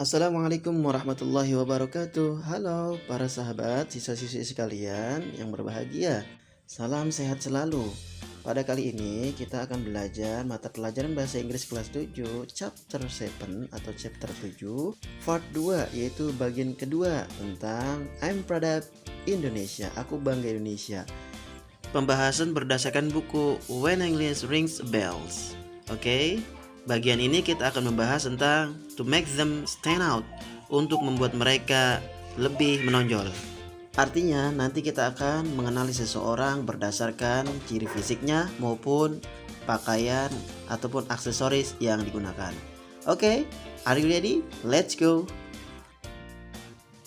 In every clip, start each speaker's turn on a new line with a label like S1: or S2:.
S1: Assalamualaikum warahmatullahi wabarakatuh. Halo para sahabat siswa-siswi sekalian yang berbahagia. Salam sehat selalu. Pada kali ini kita akan belajar mata pelajaran bahasa Inggris kelas 7 chapter 7 atau chapter 7 part 2, yaitu bagian kedua tentang I'm proud of Indonesia. Aku bangga Indonesia. Pembahasan berdasarkan buku When English Rings Bells. Oke. Bagian ini kita akan membahas tentang to make them stand out, untuk membuat mereka lebih menonjol. Artinya nanti kita akan mengenali seseorang berdasarkan ciri fisiknya maupun pakaian ataupun aksesoris yang digunakan. Oke, are you ready? Let's go.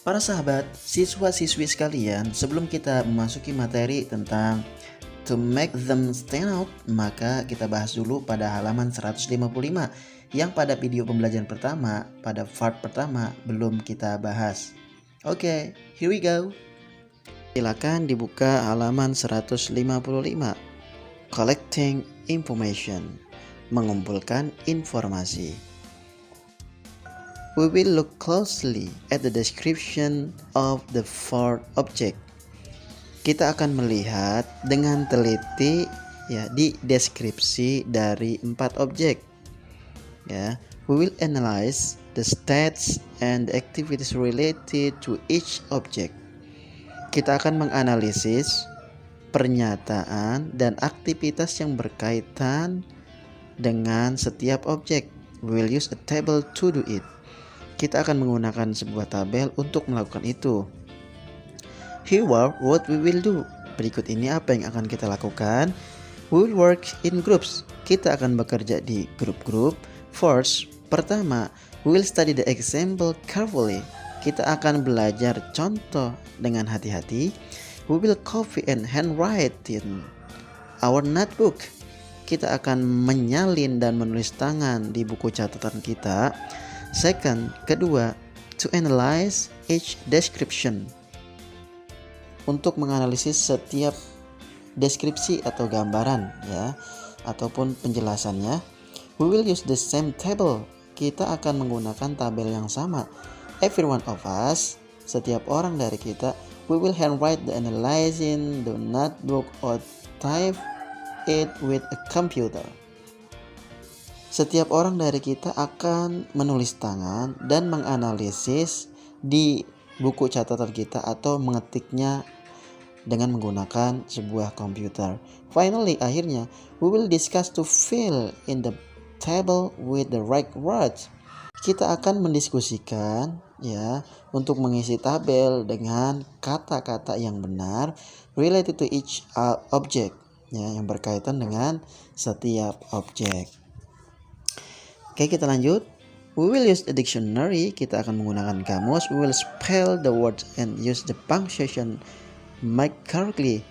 S1: Para sahabat, siswa-siswi sekalian, sebelum kita memasuki materi tentang to make them stand out, maka kita bahas dulu pada halaman 155 yang pada video pembelajaran pertama, pada part pertama belum kita bahas. Oke, here we go. Silakan dibuka halaman 155. Collecting information, mengumpulkan informasi. We will look closely at the description of the fourth object. Kita akan melihat dengan teliti ya di deskripsi dari 4 objek. Ya, we will analyze the stats and activities related to each object. Kita akan menganalisis pernyataan dan aktivitas yang berkaitan dengan setiap objek. We will use a table to do it. Kita akan menggunakan sebuah tabel untuk melakukan itu. Here are what we will do. Berikut ini apa yang akan kita lakukan. We will work in groups. Kita akan bekerja di grup-grup. First, pertama, we will study the example carefully. Kita akan belajar contoh dengan hati-hati. We will copy and handwrite in our notebook. Kita akan menyalin dan menulis tangan di buku catatan kita. Second, kedua, to analyze each description. Untuk menganalisis setiap deskripsi atau gambaran ya ataupun penjelasannya, we will use the same table. Kita akan menggunakan tabel yang sama. Every one of us, setiap orang dari kita, we will handwrite the analyzing the notebook or type it with a computer. Setiap orang dari kita akan menulis tangan dan menganalisis di buku catatan kita atau mengetiknya dengan menggunakan sebuah komputer. Finally, akhirnya, we will discuss to fill in the table with the right words. Kita akan mendiskusikan ya untuk mengisi tabel dengan kata-kata yang benar related to each object ya, yang berkaitan dengan setiap objek. Oke, kita lanjut. We will use a dictionary. Kita akan menggunakan kamus. We will spell the words and use the punctuation mark correctly.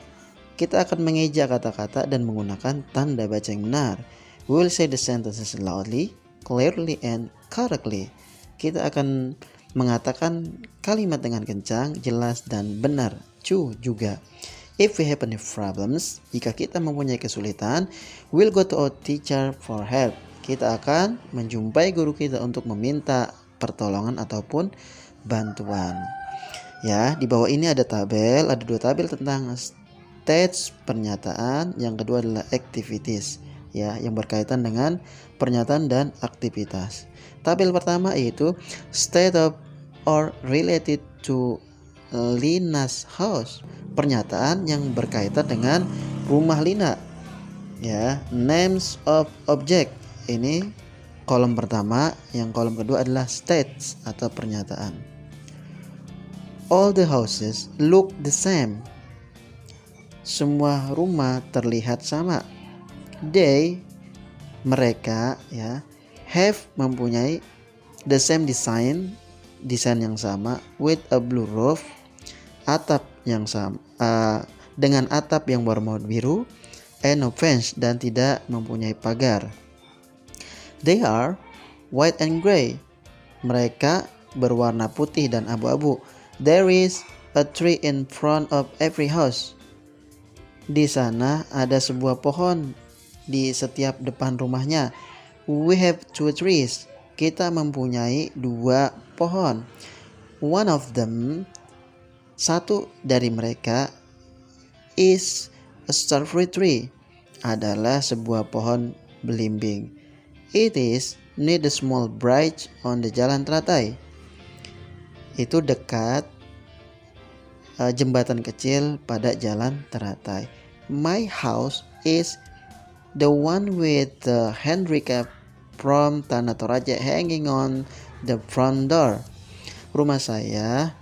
S1: Kita akan mengeja kata-kata dan menggunakan tanda baca yang benar. We will say the sentences loudly, clearly, and correctly. Kita akan mengatakan kalimat dengan kencang, jelas, dan benar. Juga. If we have any problems, jika kita mempunyai kesulitan, we'll go to our teacher for help. Kita akan menjumpai guru kita untuk meminta pertolongan ataupun bantuan. Ya, di bawah ini ada tabel, ada 2 tabel tentang stats pernyataan, yang kedua adalah activities, ya, yang berkaitan dengan pernyataan dan aktivitas. Tabel pertama yaitu state of or related to Lina's house, pernyataan yang berkaitan dengan rumah Lina. Ya, names of object. Ini kolom pertama, yang kolom kedua adalah states atau pernyataan. All the houses look the same. Semua rumah terlihat sama. They, mereka ya, have mempunyai the same design yang sama with a blue roof, atap yang sama dengan atap yang berwarna biru, and no fence, dan tidak mempunyai pagar. They are white and gray. Mereka berwarna putih dan abu-abu. There is a tree in front of every house. Di sana ada sebuah pohon di setiap depan rumahnya. We have 2 trees. kita mempunyai 2 pohon. One of them, satu dari mereka, is a starfruit tree, adalah sebuah pohon belimbing. It is near the small bridge on the jalan teratai. Itu dekat jembatan kecil pada jalan teratai. My house is the one with the handicap from Tanah Toraja hanging on the front door. Rumah saya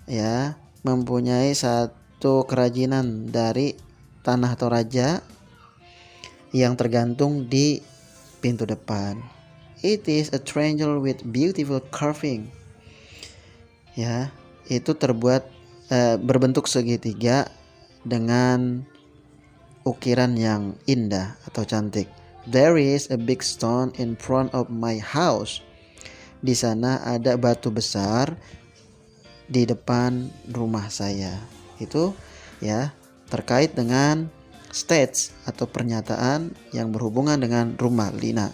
S1: ya mempunyai satu kerajinan dari Tanah Toraja yang tergantung di pintu depan. It is a triangle with beautiful carving. Ya, itu terbuat berbentuk segitiga dengan ukiran yang indah atau cantik. There is a big stone in front of my house. Di sana ada batu besar di depan rumah saya. Itu ya terkait dengan states atau pernyataan yang berhubungan dengan rumah Lina.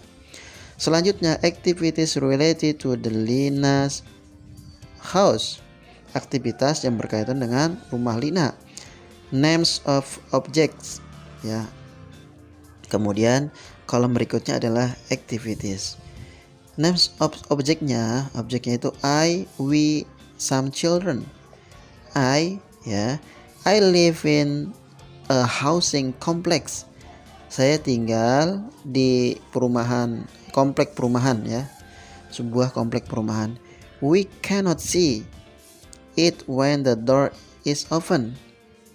S1: Selanjutnya, activities related to the Lina's house. Aktivitas yang berkaitan dengan rumah Lina. Names of objects ya. Kemudian kolom berikutnya adalah activities. Names of objeknya itu I, we, some children. I ya, I live in a housing complex. Saya tinggal di komplek perumahan ya. Sebuah komplek perumahan. We cannot see it when the door is open.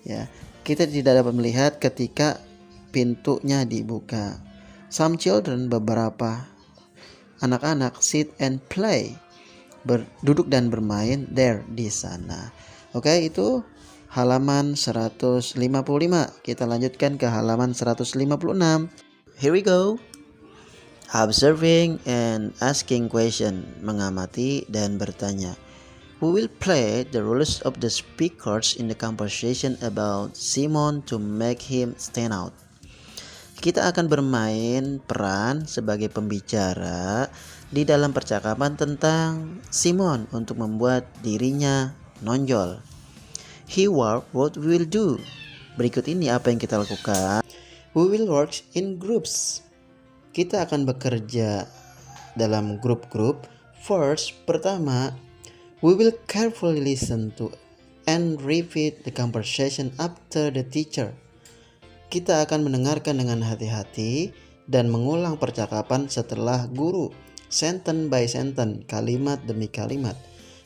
S1: Ya, kita tidak dapat melihat ketika pintunya dibuka. Some children, beberapa anak-anak, sit and play, duduk dan bermain there, di sana. Oke, itu halaman 155. Kita lanjutkan ke halaman 156. Here we go. Observing and asking question, mengamati dan bertanya. We will play the roles of the speakers in the conversation about Simon to make him stand out. Kita akan bermain peran sebagai pembicara di dalam percakapan tentang Simon untuk membuat dirinya nonjol. Here what we will do. Berikut ini apa yang kita lakukan. We will work in groups. Kita akan bekerja dalam grup-grup. First, pertama, we will carefully listen to and repeat the conversation after the teacher. Kita akan mendengarkan dengan hati-hati dan mengulang percakapan setelah guru, sentence by sentence, kalimat demi kalimat.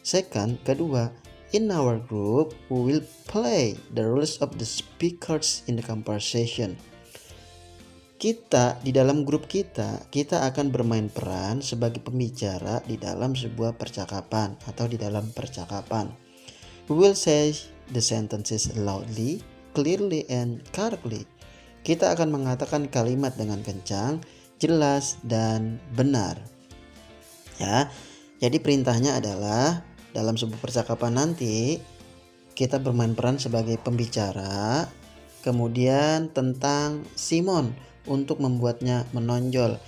S1: Second, kedua, in our group, we will play the roles of the speakers in the conversation. Kita di dalam grup kita akan bermain peran sebagai pembicara di dalam sebuah percakapan atau di dalam percakapan. We will say the sentences loudly, clearly and correctly. Kita akan mengatakan kalimat dengan kencang, jelas dan benar. Ya. Jadi perintahnya adalah dalam sebuah percakapan nanti kita bermain peran sebagai pembicara, kemudian tentang Simon untuk membuatnya menonjol.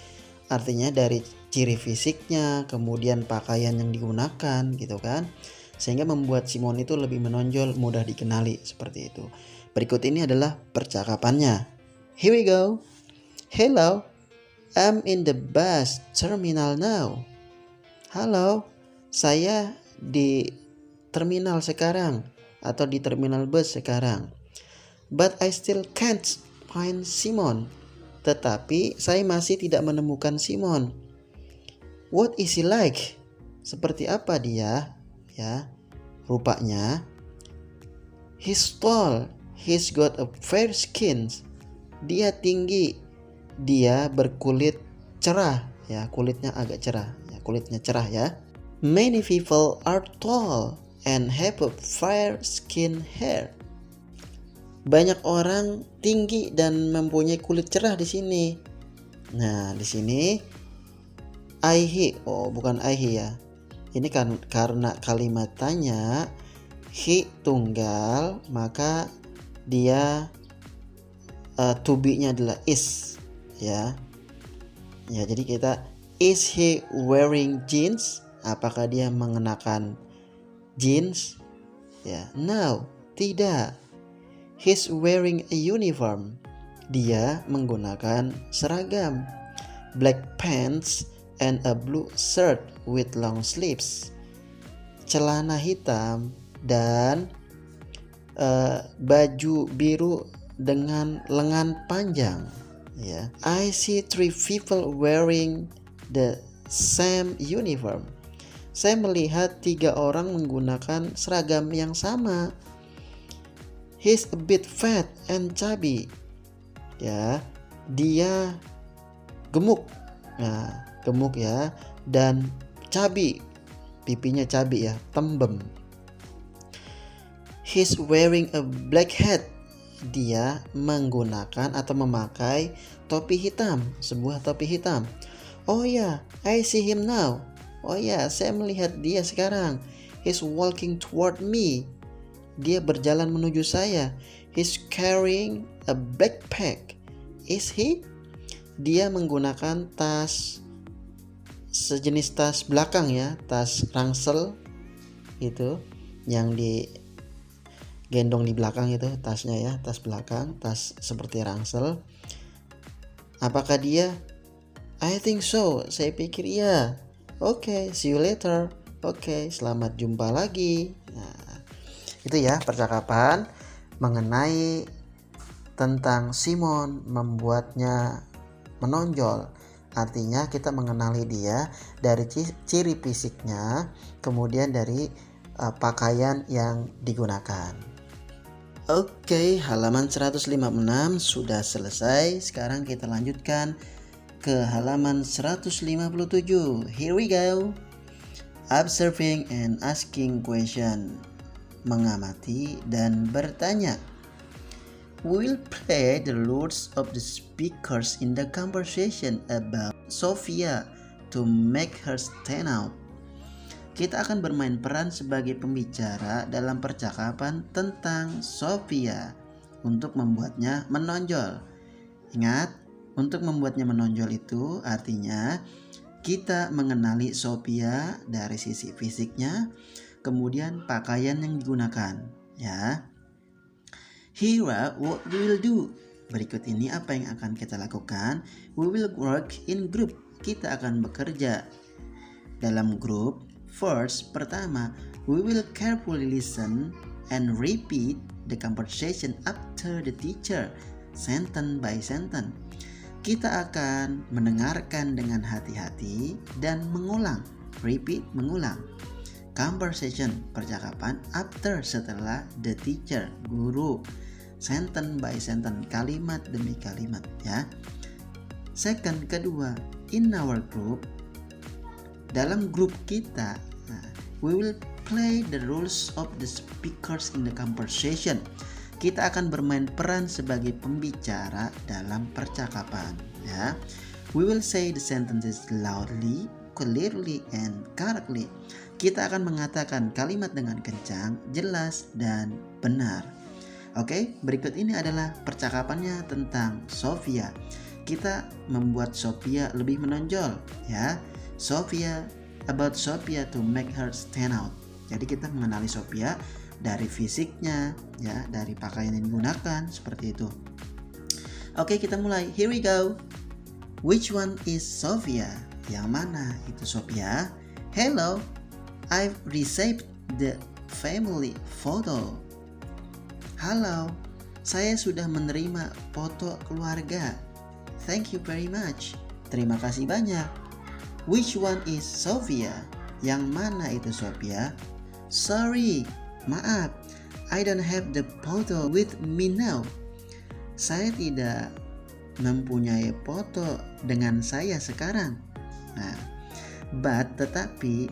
S1: Artinya dari ciri fisiknya, kemudian pakaian yang digunakan gitu kan. Sehingga membuat Simon itu lebih menonjol, mudah dikenali seperti itu. Berikut ini adalah percakapannya. Here we go. Hello, I'm in the bus terminal now. Halo, saya di terminal sekarang atau di terminal bus sekarang. But I still can't find Simon. Tetapi saya masih tidak menemukan Simon. What is he like? Seperti apa dia? Ya, rupanya. He's tall. He's got a fair skin. Dia tinggi. Dia berkulit cerah. Ya, kulitnya agak cerah. Ya, kulitnya cerah ya. Many people are tall and have a fair skin hair. Banyak orang tinggi dan mempunyai kulit cerah di sini. Nah, di sini he, bukan he ya. Ini kan karena kalimat tanya he tunggal, maka dia to be-nya adalah is ya. Ya, jadi kita Is he wearing jeans? Apakah dia mengenakan jeans? Ya, no, tidak. He's wearing a uniform. Dia menggunakan seragam. Black pants and a blue shirt with long sleeves. Celana hitam dan baju biru dengan lengan panjang. Ya. I see 3 people wearing the same uniform. Saya melihat 3 orang menggunakan seragam yang sama. He's a bit fat and chubby. Ya, dia gemuk. Nah, gemuk ya, dan chubby. Pipinya chubby ya, tembem. He's wearing a black hat. Dia menggunakan atau memakai topi hitam, sebuah topi hitam. Oh ya, I see him now. Oh ya, saya melihat dia sekarang. He's walking toward me. Dia berjalan menuju saya. He's carrying a backpack. Is he? Dia menggunakan tas, sejenis tas belakang ya, tas ransel itu yang digendong di belakang itu tasnya ya, tas belakang, tas seperti ransel. Apakah dia? I think so. Saya pikir iya. Oke, see you later. Oke, selamat jumpa lagi. Nah, itu ya percakapan mengenai tentang Simon membuatnya menonjol. Artinya kita mengenali dia dari ciri fisiknya, kemudian dari pakaian yang digunakan. Oke, halaman 156 sudah selesai. Sekarang kita lanjutkan ke halaman 157. Here we go. Observing and asking question. Mengamati dan bertanya. We'll play the roles of the speakers in the conversation about Sophia to make her stand out. Kita akan bermain peran sebagai pembicara dalam percakapan tentang Sophia untuk membuatnya menonjol. Ingat, untuk membuatnya menonjol itu artinya kita mengenali Sophia dari sisi fisiknya, kemudian pakaian yang digunakan, ya. Here what we will do. Berikut ini apa yang akan kita lakukan. We will work in group. Kita akan bekerja dalam grup. First, pertama, we will carefully listen and repeat the conversation after the teacher, sentence by sentence. Kita akan mendengarkan dengan hati-hati dan mengulang, repeat, mengulang. Conversation, percakapan, after, setelah, the teacher, guru, sentence by sentence, kalimat demi kalimat ya. Second, kedua, in our group, dalam grup kita, we will play the roles of the speakers in the conversation. Kita akan bermain peran sebagai pembicara dalam percakapan ya. We will say the sentences loudly, clearly, and correctly. Kita akan mengatakan kalimat dengan kencang, jelas, dan benar. Oke, berikut ini adalah percakapannya tentang Sophia. Kita membuat Sophia lebih menonjol ya. About Sophia to make her stand out. Jadi kita mengenali Sophia dari fisiknya ya, dari pakaian yang digunakan seperti itu. Oke, kita mulai. Here we go. Which one is Sophia? Yang mana itu Sophia? Hello, I've received the family photo. Halo, saya sudah menerima foto keluarga. Thank you very much. Terima kasih banyak. Which one is Sophia? Yang mana itu Sophia? Sorry, maaf. I don't have the photo with me now. Saya tidak mempunyai foto dengan saya sekarang. Nah, tetapi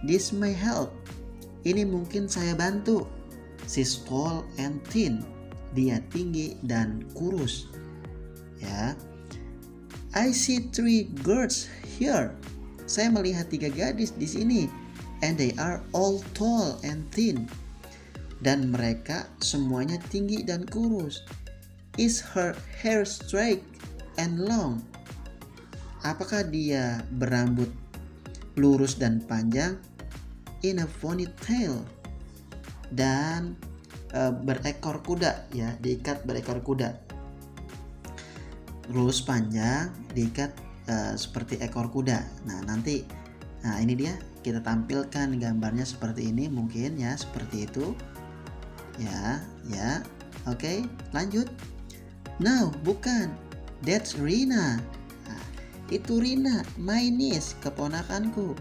S1: this may help. Ini mungkin saya bantu. She's tall and thin. Dia tinggi dan kurus. Ya. I see 3 girls here. Saya melihat 3 gadis di sini. And they are all tall and thin. Dan mereka semuanya tinggi dan kurus. Is her hair straight and long? Apakah dia berambut lurus dan panjang, in a ponytail, dan berekor kuda, ya, diikat berekor kuda. Lurus panjang diikat seperti ekor kuda. Nah ini dia, kita tampilkan gambarnya seperti ini, mungkin ya seperti itu. Ya. Oke, lanjut. No, bukan. That's Rina. Nah, itu Rina, my niece, keponakanku.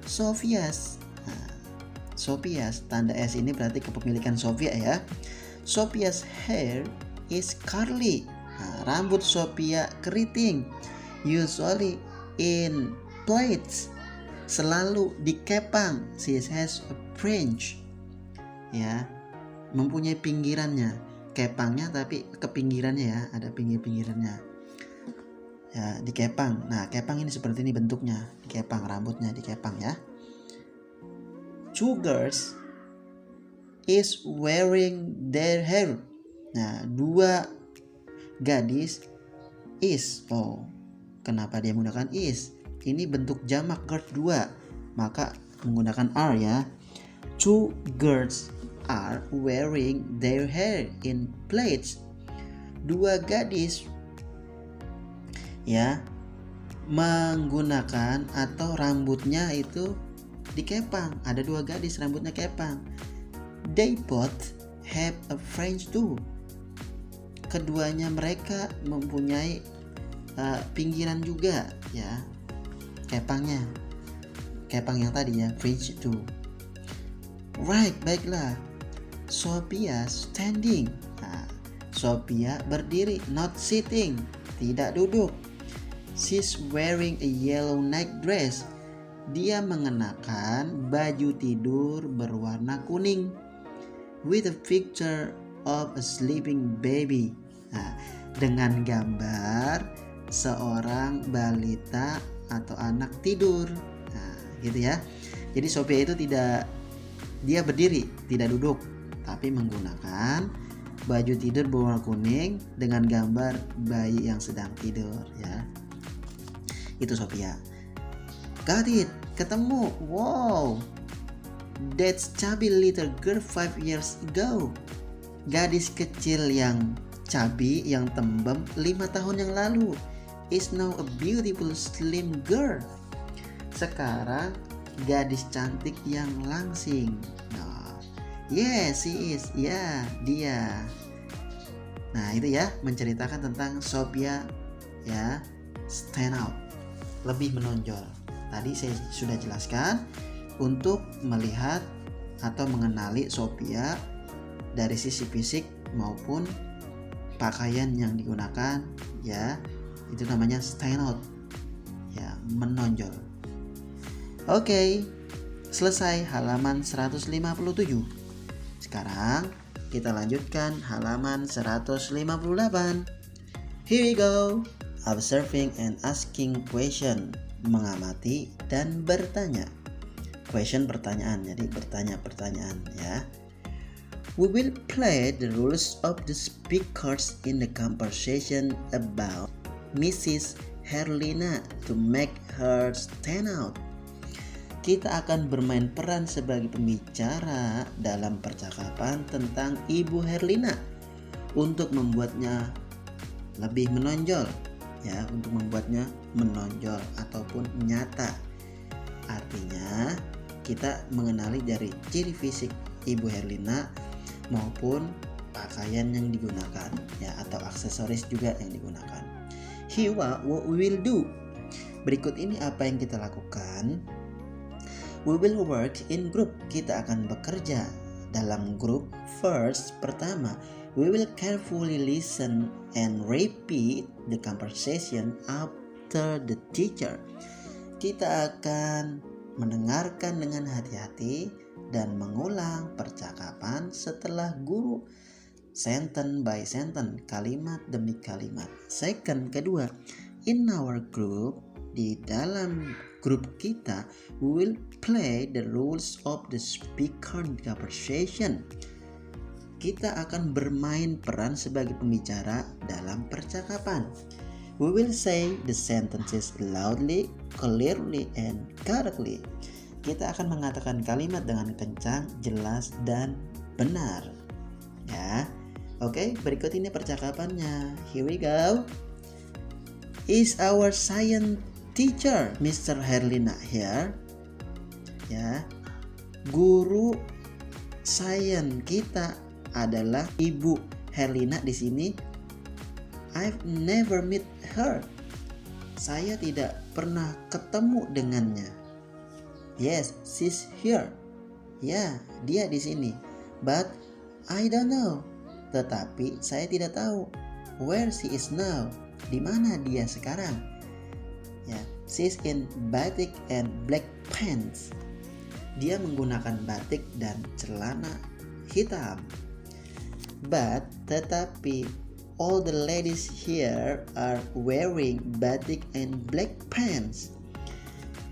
S1: Sophia's. Sophia's, tanda S ini berarti kepemilikan Sophia ya. Sophia's hair is curly. Rambut Sophia keriting. Usually in plaits. Selalu dikepang. She has a fringe. Ya, mempunyai pinggirannya. Kepangnya tapi ke pinggirannya ya, ada pinggir-pinggirannya. Ya, dikepang. Nah, kepang ini seperti ini bentuknya. Dikepang, rambutnya dikepang ya. Two girls is wearing their hair. Nah, dua gadis is. Oh, kenapa dia menggunakan is? Ini bentuk jamak girls 2, maka menggunakan are ya. Two girls are wearing their hair in plaits. Dua gadis ya menggunakan atau rambutnya itu dikepang. Ada dua gadis rambutnya kepang. They both have a fringe too. Keduanya mereka mempunyai pinggiran juga ya, kepangnya, kepang yang tadi ya, fringe too. Right, baiklah. Sophia standing. Nah, Sophia berdiri, not sitting, tidak duduk. She's wearing a yellow night dress. Dia mengenakan baju tidur berwarna kuning with a picture of a sleeping baby. Nah, dengan gambar seorang balita atau anak tidur. Nah, gitu ya. Jadi Sophia itu dia berdiri, tidak duduk, tapi menggunakan baju tidur berwarna kuning dengan gambar bayi yang sedang tidur ya. Itu Sophia. Got it, ketemu. Wow, that's chubby little girl 5 years ago. Gadis kecil yang chubby, yang tembem 5 tahun yang lalu, is now a beautiful slim girl. Sekarang gadis cantik yang langsing. Nah, yes, she is. Ya, dia. Nah, itu ya, menceritakan tentang Sophia ya, stand out, lebih menonjol. Tadi saya sudah jelaskan untuk melihat atau mengenali Sophia dari sisi fisik maupun pakaian yang digunakan ya, itu namanya stand out ya, menonjol. Oke, selesai halaman 157. Sekarang kita lanjutkan halaman 158. Here we go. Observing and asking question. Mengamati dan bertanya. Question, pertanyaan, jadi bertanya pertanyaan ya. We will play the rules of the speakers in the conversation about Mrs. Herlina to make her stand out. Kita akan bermain peran sebagai pembicara dalam percakapan tentang Ibu Herlina untuk membuatnya lebih menonjol ya, untuk membuatnya menonjol ataupun nyata. Artinya kita mengenali dari ciri fisik Ibu Herlina maupun pakaian yang digunakan ya, atau aksesoris juga yang digunakan. Here what we will do. Berikut ini apa yang kita lakukan. We will work in group. Kita akan bekerja dalam grup. First, pertama, we will carefully listen and repeat the conversation after the teacher. Kita akan mendengarkan dengan hati-hati dan mengulang percakapan setelah guru, sentence by sentence, kalimat demi kalimat. Second, kedua, in our group, di dalam grup kita, we will play the rules of the speaker conversation. Kita akan bermain peran sebagai pembicara dalam percakapan. We will say the sentences loudly, clearly, and correctly. Kita akan mengatakan kalimat dengan kencang, jelas, dan benar. Ya, oke, berikut ini percakapannya. Here we go. Is our science teacher, Mr. Herlina here? Ya, guru sains kita adalah Ibu Herlina di sini. I've never met her. Saya tidak pernah ketemu dengannya. Yes, she's here. Ya, dia di sini. But I don't know. Tetapi saya tidak tahu where she is now. Di mana dia sekarang? Ya, she's in batik and black pants. Dia menggunakan batik dan celana hitam. But tetapi all the ladies here are wearing batik and black pants.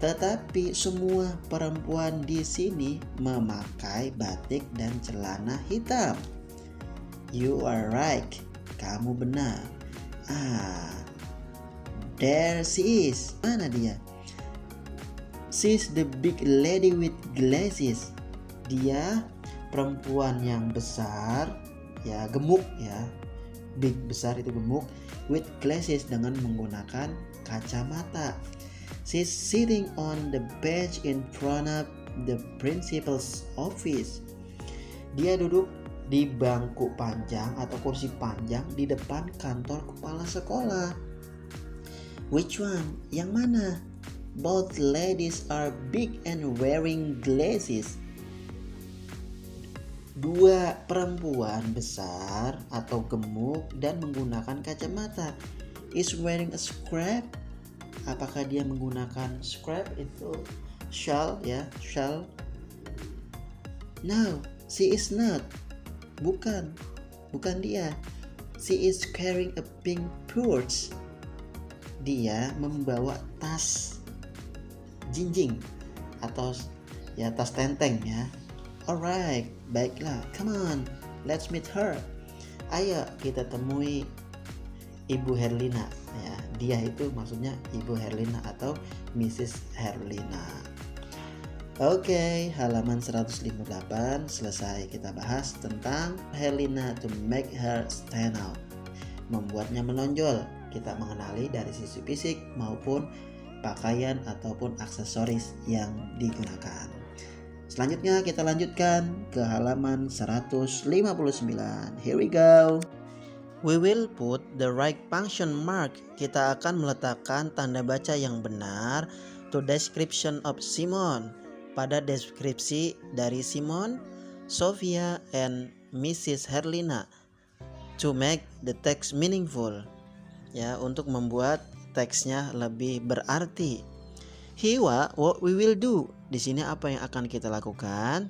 S1: Tetapi semua perempuan di sini memakai batik dan celana hitam. You are right. Kamu benar. There she is. Mana dia? She's the big lady with glasses. Dia perempuan yang besar, ya, gemuk ya. Big, besar itu gemuk, with glasses, dengan menggunakan kacamata. She's sitting on the bench in front of the principal's office. Dia duduk di bangku panjang atau kursi panjang di depan kantor kepala sekolah. Which one? Yang mana? Both ladies are big and wearing glasses. Dua perempuan besar atau gemuk dan menggunakan kacamata. Is wearing a scrap? Apakah dia menggunakan scrap? Itu shawl ya, shawl. No, she is not. Bukan dia. She is carrying a pink purse. Dia membawa tas jinjing atau ya tas tenteng ya. Alright, baiklah, come on, let's meet her. Ayo kita temui Ibu Herlina ya. Dia itu maksudnya Ibu Herlina atau Mrs. Herlina. Oke, halaman 158 selesai kita bahas tentang Herlina to make her stand out. Membuatnya menonjol. Kita mengenali dari sisi fisik maupun pakaian ataupun aksesoris yang digunakan. Selanjutnya kita lanjutkan ke halaman 159. Here we go. We will put the right function mark. Kita akan meletakkan tanda baca yang benar to description of Simon. Pada deskripsi dari Simon, Sophia, and Mrs. Herlina to make the text meaningful. Ya, untuk membuat teksnya lebih berarti. Here what we will do. Di sini apa yang akan kita lakukan?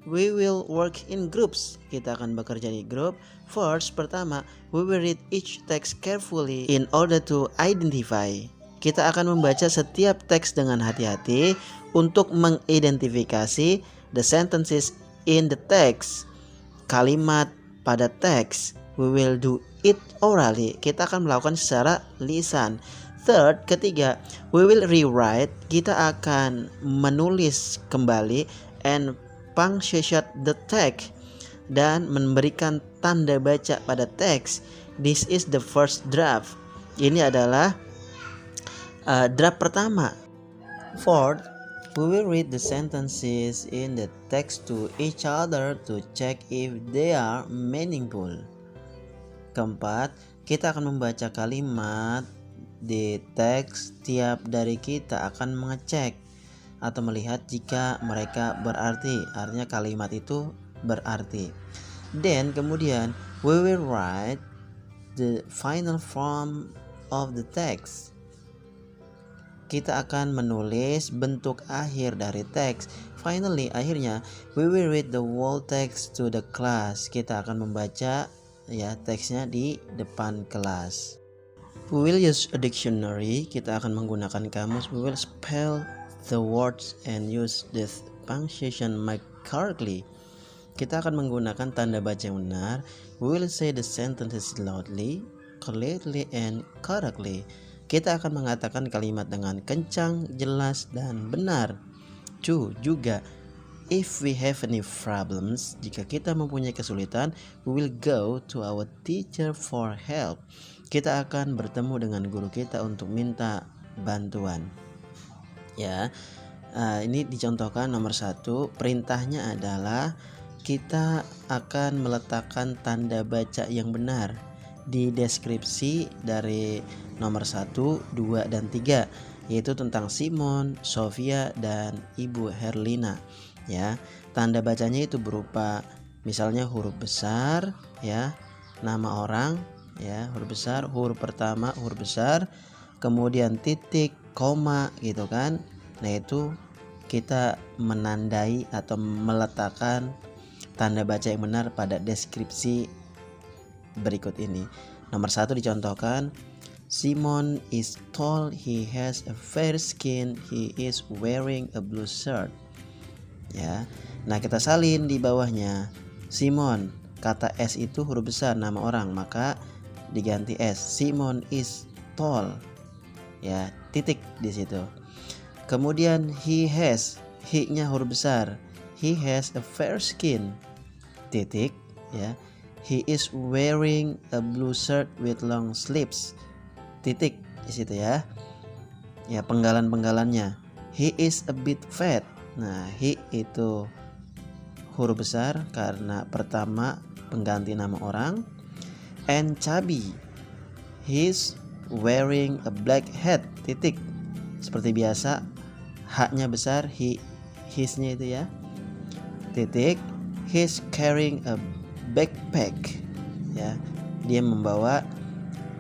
S1: We will work in groups. Kita akan bekerja di grup. First, pertama, we will read each text carefully in order to identify. Kita akan membaca setiap teks dengan hati-hati untuk mengidentifikasi the sentences in the text. Kalimat pada teks. We will do it orally. Kita akan melakukan secara lisan. Third, ketiga, we will rewrite. Kita akan menulis kembali and punctuate the text dan memberikan tanda baca pada teks. This is the first draft. Ini adalah draft pertama. Fourth, we will read the sentences in the text to each other to check if they are meaningful. Keempat, kita akan membaca kalimat di teks. Tiap dari kita akan mengecek atau melihat jika mereka berarti, artinya kalimat itu berarti. Then kemudian we will write the final form of the text. Kita akan menulis bentuk akhir dari teks. Finally, akhirnya we will read the whole text to the class. Kita akan membaca ya teksnya di depan kelas. We will use a dictionary. Kita akan menggunakan kamus. We will spell the words and use the punctuation mark correctly. Kita akan menggunakan tanda baca yang benar. We will say the sentences loudly, clearly and correctly. Kita akan mengatakan kalimat dengan kencang, jelas, dan benar. 2. Juga, if we have any problems, jika kita mempunyai kesulitan, we will go to our teacher for help. Kita akan bertemu dengan guru kita untuk minta bantuan. Ya, ini dicontohkan nomor 1. Perintahnya adalah kita akan meletakkan tanda baca yang benar di deskripsi dari nomor 1, 2, dan 3, yaitu tentang Simon, Sofia, dan Ibu Herlina. Ya, tanda bacanya itu berupa misalnya huruf besar, ya, nama orang, ya, huruf besar, huruf pertama huruf besar, kemudian titik, koma, gitu kan. Nah, itu kita menandai atau meletakkan tanda baca yang benar pada deskripsi berikut ini. Nomor 1 dicontohkan, Simon is tall, he has a fair skin, he is wearing a blue shirt. Ya. Nah, kita salin di bawahnya. Simon, kata S itu huruf besar nama orang, maka diganti S. Simon is tall. Ya, titik di situ. Kemudian he has, he-nya huruf besar. He has a fair skin. Titik, ya. He is wearing a blue shirt with long sleeves. Titik di situ ya. Ya, penggalan-penggalannya. He is a bit fat. Nah, he itu huruf besar karena pertama pengganti nama orang. And chubby. He's wearing a black hat. Titik. Seperti biasa, H-nya besar, his-nya itu ya. Titik. He's carrying a backpack. Ya, dia membawa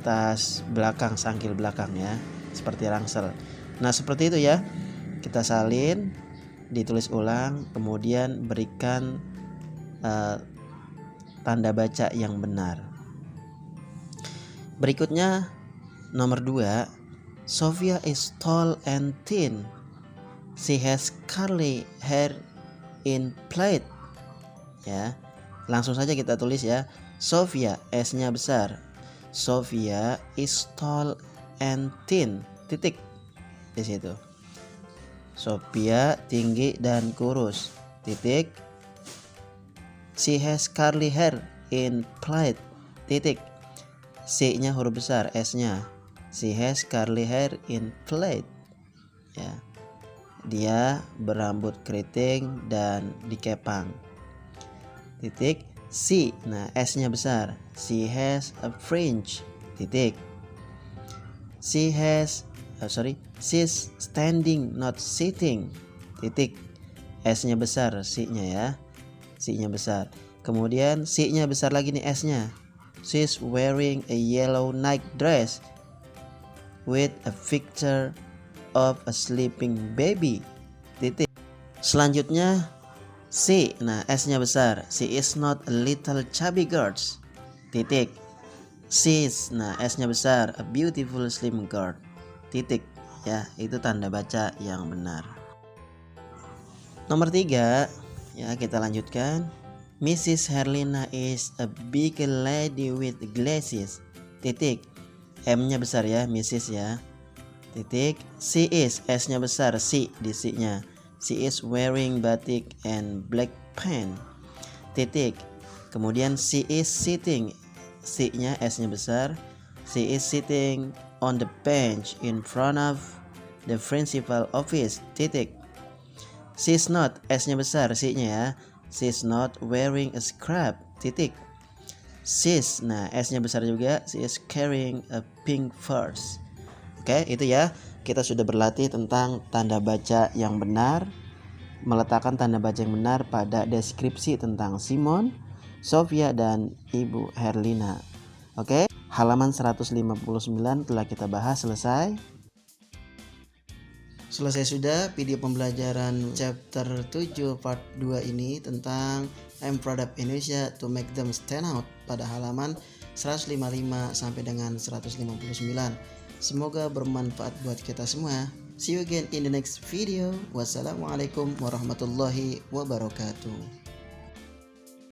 S1: tas belakang, sangkil belakang ya, seperti ransel. Nah, seperti itu ya. Kita salin, ditulis ulang, kemudian berikan tanda baca yang benar. Berikutnya nomor 2, Sofia is tall and thin. She has curly hair in plait. Ya, langsung saja kita tulis ya. Sofia, S-nya besar. Sofia is tall and thin. Titik di situ. Sofia tinggi dan kurus. Titik. She has curly hair in plait. Titik. C-nya huruf besar, S-nya. She has curly hair in plait. Ya. Dia berambut keriting dan dikepang. Titik. C, nah S-nya besar. She has a fringe. Titik. She's standing not sitting. Titik. S-nya besar, C-nya ya. C-nya besar. Kemudian C-nya besar lagi nih, S-nya. She's wearing a yellow night dress with a picture of a sleeping baby. Titik. Selanjutnya C, nah S-nya besar. She is not a little chubby girl. Titik. She's, nah S-nya besar, a beautiful slim girl. Titik. Ya, itu tanda baca yang benar. Nomor 3, ya kita lanjutkan. Mrs. Herlina is a big lady with glasses. Titik. M-nya besar ya, Mrs. ya. Titik. She is, S-nya besar, C di C-nya. She is wearing batik and black pants. Titik. Kemudian she is sitting. C-nya, S-nya besar. She is sitting on the bench in front of the principal office. Titik. She's not, S-nya besar, C-nya ya. She's not wearing a scarf. Titik. She's, nah S-nya besar juga. She is carrying a pink purse. Oke, itu ya. Kita sudah berlatih tentang tanda baca yang benar, meletakkan tanda baca yang benar pada deskripsi tentang Simon, Sofia, dan Ibu Herlina. Oke, halaman 159 telah kita bahas selesai. Selesai sudah video pembelajaran chapter 7 part 2 ini tentang I'm proud of Indonesia to make them stand out pada halaman 155 sampai dengan 159. Semoga bermanfaat buat kita semua. See you again in the next video. Wassalamualaikum warahmatullahi wabarakatuh.